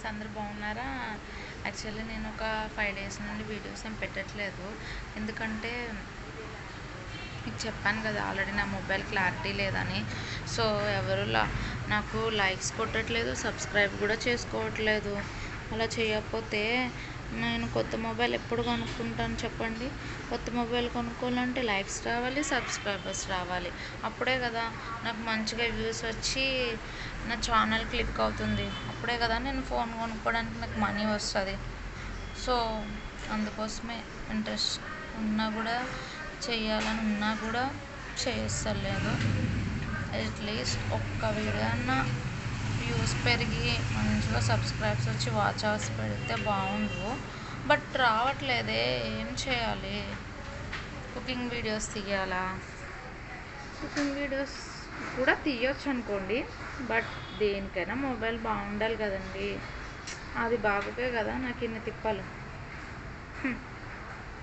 Friends అందరూ బాగున్నారా? Actually నేను ఒక 5 డేస్ నుండి వీడియోస్ ఏం పెట్టట్లేదు. ఎందుకంటే మీకు చెప్పాను కదా ఆల్రెడీ నా మొబైల్ క్లారిటీ లేదని. సో ఎవరు నాకు లైక్స్ కొట్టట్లేదు, సబ్స్క్రైబ్ కూడా చేసుకోవట్లేదు. అలా చేయకపోతే నేను కొత్త మొబైల్ ఎప్పుడు కొనుక్కుంటాను చెప్పండి? కొత్త మొబైల్ కొనుక్కోవాలంటే లైక్స్ రావాలి, సబ్స్క్రైబర్స్ రావాలి. అప్పుడే కదా నాకు మంచిగా వ్యూస్ వచ్చి నా ఛానల్ క్లిక్ అవుతుంది. అప్పుడే కదా నేను ఫోన్ కొనుక్కోవడానికి నాకు మనీ వస్తుంది. సో అందుకోసమే ఇంట్రెస్ట్ ఉన్నా కూడా చేయాలని ఉన్నా కూడా చేస్తలేదు. అట్లీస్ట్ ఒక్క వీడియో అన్నా వ్యూస్ పెరిగి మంచిగా సబ్స్క్రైబ్స్ వచ్చి వాచ్ అవర్స్ పెడితే బాగుండు. బట్ రావట్లేదే, ఏం చేయాలి? కుకింగ్ వీడియోస్ తీయాలా? కుకింగ్ వీడియోస్ కూడా తీయొచ్చు అనుకోండి, బట్ దేనికైనా మొబైల్ బాగుండాలి కదండి. అది బాగుంటే కదా నాకు ఇన్ని తిప్పలు.